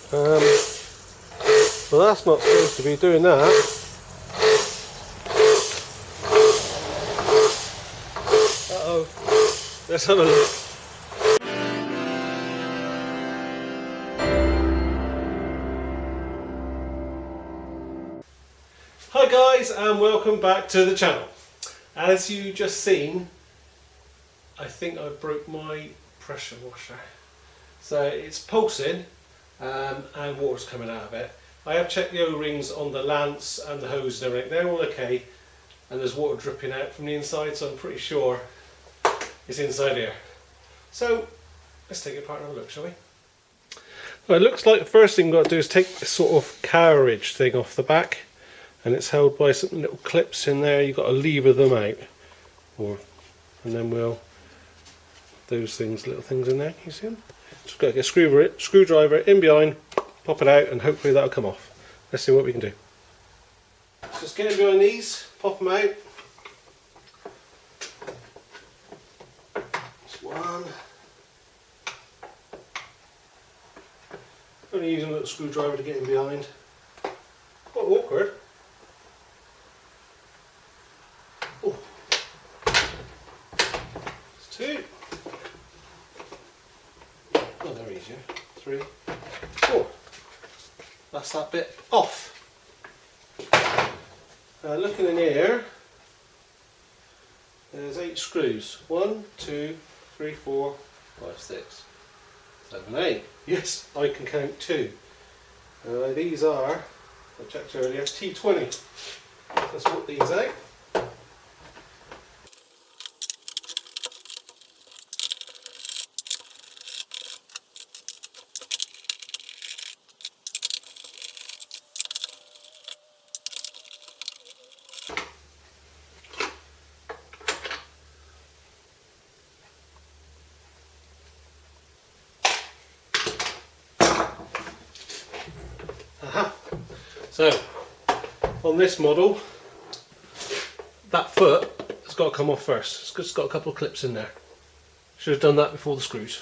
Well, that's not supposed to be doing that. Uh-oh. Let's have a look. Hi guys, and welcome back to the channel. As you just seen, I think I broke my pressure washer. So it's pulsing and water's coming out of it. I have checked the O-rings on the lance and the hose and everything. They're all okay, and there's water dripping out from the inside, so I'm pretty sure it's inside here. So let's take it apart and have a look, shall we? Well, it looks like the first thing we've got to do is take this sort of carriage thing off the back, and it's held by some little clips in there. You've got to lever them out, and then those little things in there, you see them? Just got to get a screwdriver in behind, pop it out, and hopefully that'll come off. Let's see what we can do. Just get in behind these, pop them out. That's one. Only using a little screwdriver to get in behind. Quite awkward. Oh. That's two. Oh, they're easier. 3, 4. That's that bit off. Looking in here, there's 8 screws. 1, 2, 3, 4, 5, 6, 7, 8. Yes, I can count 2. These are, I checked earlier, T20. Let's put these out. Aha. So, on this model, that foot has got to come off first. It's got a couple of clips in there. Should have done that before the screws.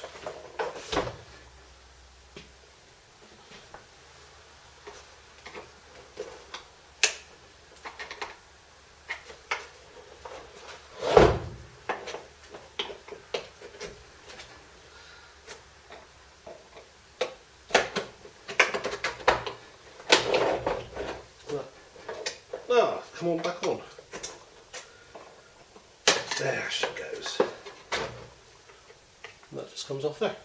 Ah, come on, back on. There she goes. And that just comes off there.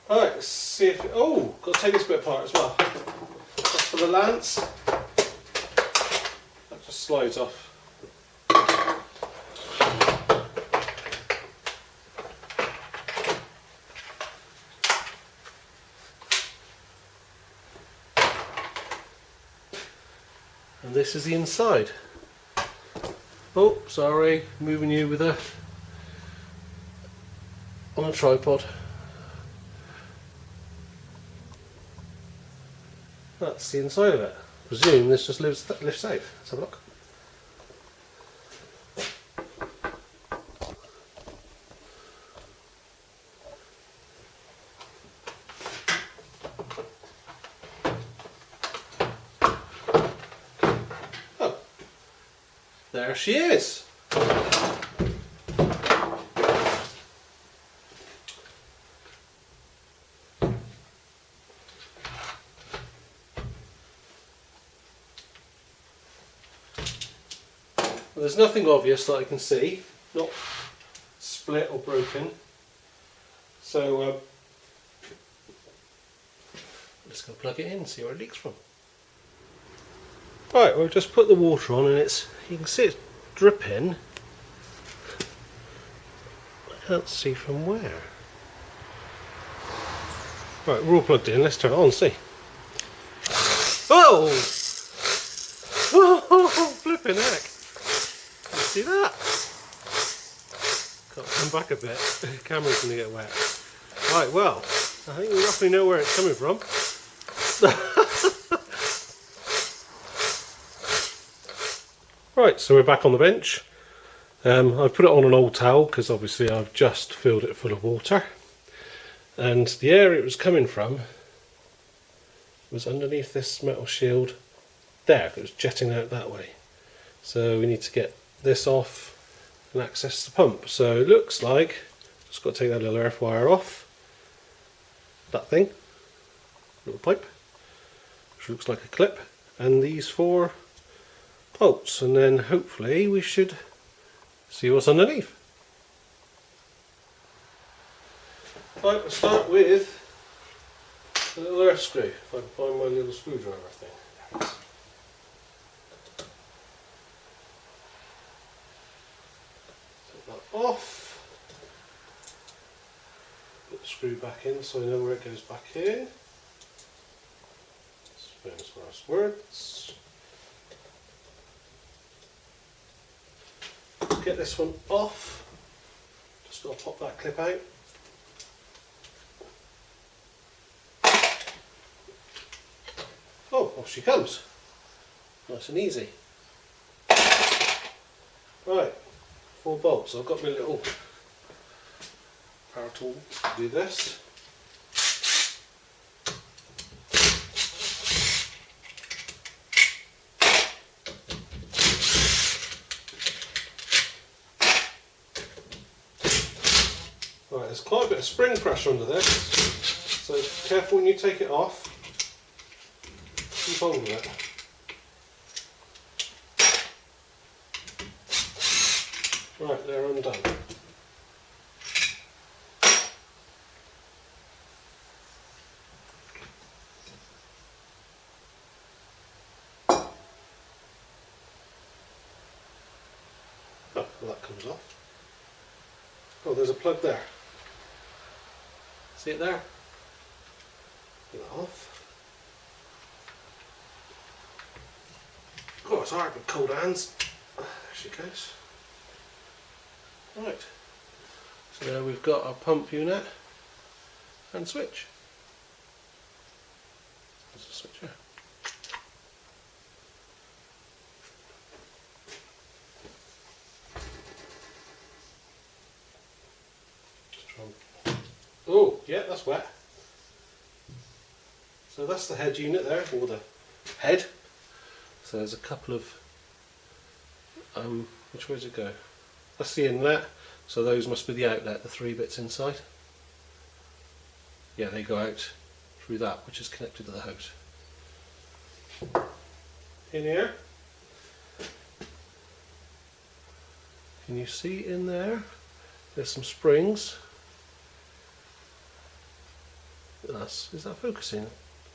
Alright, let's see if it, oh, got to take this bit apart as well. That's for the lance. That just slides off. And this is the inside. Oh, sorry, moving you with on a tripod. That's the inside of it. I presume this just lifts out. Let's have a look. There she is. Well, there's nothing obvious that I can see, not split or broken. So let's go plug it in and see where it leaks from. Right, we've just put the water on, and you can see it's dripping. I can't see from where. Right, we're all plugged in. Let's turn it on and see. Oh! Oh, flipping heck! Can you see that? Got to come back a bit. The camera's going to get wet. Right, well, I think we roughly know where it's coming from. Right, so we're back on the bench. I've put it on an old towel because obviously I've just filled it full of water, and the area it was coming from was underneath this metal shield there, but it was jetting out that way. So we need to get this off and access the pump. So it looks like, just got to take that little earth wire off, that thing, little pipe, which looks like a clip, and these 4 bolts, and then hopefully we should see what's underneath. Right, we'll start with a little earth screw, if I can find my little screwdriver thing. Take that off, put the screw back in so I know where it goes back in. Famous last words. Get this one off, just got to pop that clip out. Oh, off she comes. Nice and easy. Right, 4 bolts. I've got my little power tool to do this. Right, there's quite a bit of spring pressure under this, so careful when you take it off. Keep hold of it. Right, they're undone. Oh, well, that comes off. Oh, there's a plug there. See it there? Get that off. Oh, it's hard with cold hands. There she goes. Right. So now we've got our pump unit and switch. There's a switch here. Oh, yeah, that's wet. So that's the head unit there, or the head. So there's a couple of, which way does it go? That's the inlet, so those must be the outlet, the 3 bits inside. Yeah, they go out through that, which is connected to the hose. In here, can you see in there? There's some springs. Is that focusing?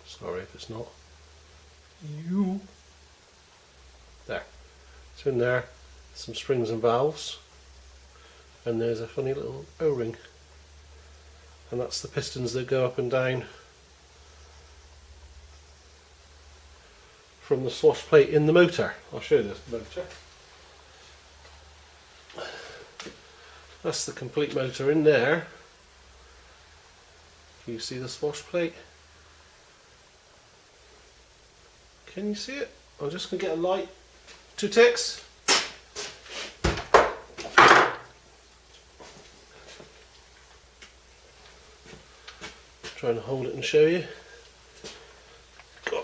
Sorry if it's not. There. So in there, some springs and valves, and there's a funny little O-ring, and that's the pistons that go up and down from the swash plate in the motor. I'll show you the motor. That's the complete motor in there. Can you see the swash plate? Can you see it? I'm just going to get a light. 2 ticks. Trying to hold it and show you. God,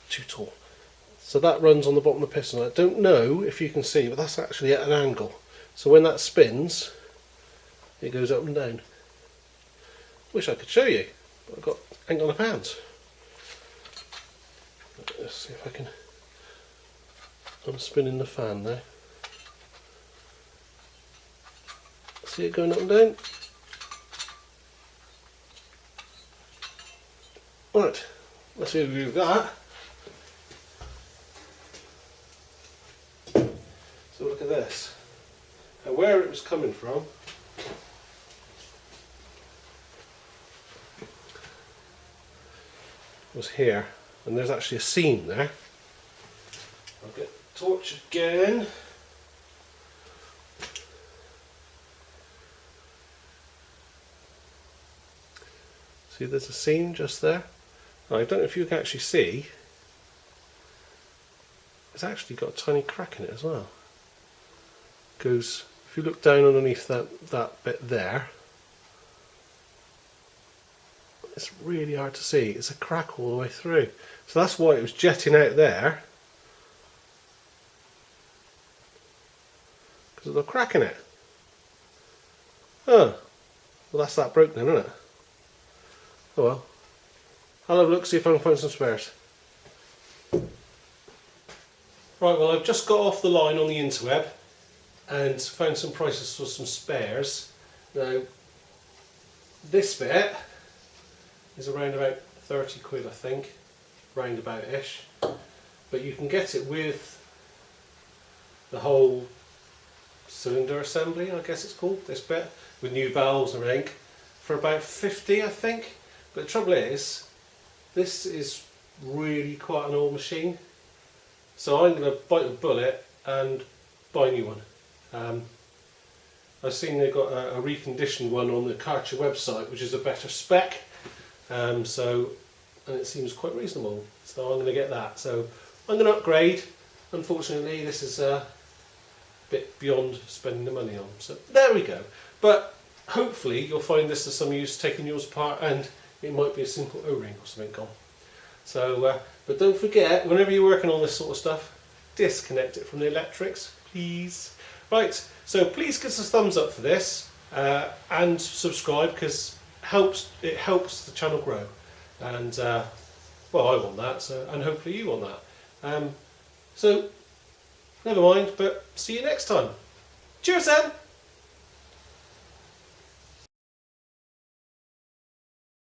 too tall. So that runs on the bottom of the piston. I don't know if you can see, but that's actually at an angle. So when that spins, it goes up and down. Wish I could show you, but ain't got enough hands. Let's see if I can. I'm spinning the fan now. See it going up and down? Right, let's see if we do that. So look at this. Now where it was coming from, was here, and there's actually a seam there. I'll get the torch again. See, there's a seam just there. Now, I don't know if you can actually see, it's actually got a tiny crack in it as well. Goes, if you look down underneath that bit there, It's really hard to see. It's a crack all the way through. So that's why it was jetting out there. Because of the crack in it. Oh, well that's that broke then, isn't it? Oh well. I'll have a look, see if I can find some spares. Right, well I've just got off the line on the interweb and found some prices for some spares. Now, this bit is around about 30 quid I think, roundabout-ish. But you can get it with the whole cylinder assembly, I guess it's called, this bit, with new valves and everything, for about 50 I think. But the trouble is, this is really quite an old machine. So I'm going to bite the bullet and buy a new one. I've seen they've got a reconditioned one on the Karcher website, which is a better spec. And it seems quite reasonable. So I'm going to get that. So I'm going to upgrade. Unfortunately, this is a bit beyond spending the money on. So there we go. But hopefully you'll find this of some use taking yours apart, and it might be a simple O-ring or something gone. So, but don't forget, whenever you're working on this sort of stuff, disconnect it from the electrics, please. Right, so please give us a thumbs up for this and subscribe, because it helps the channel grow. And well, I want that, so, and hopefully you want that. So never mind, but see you next time. Cheers then.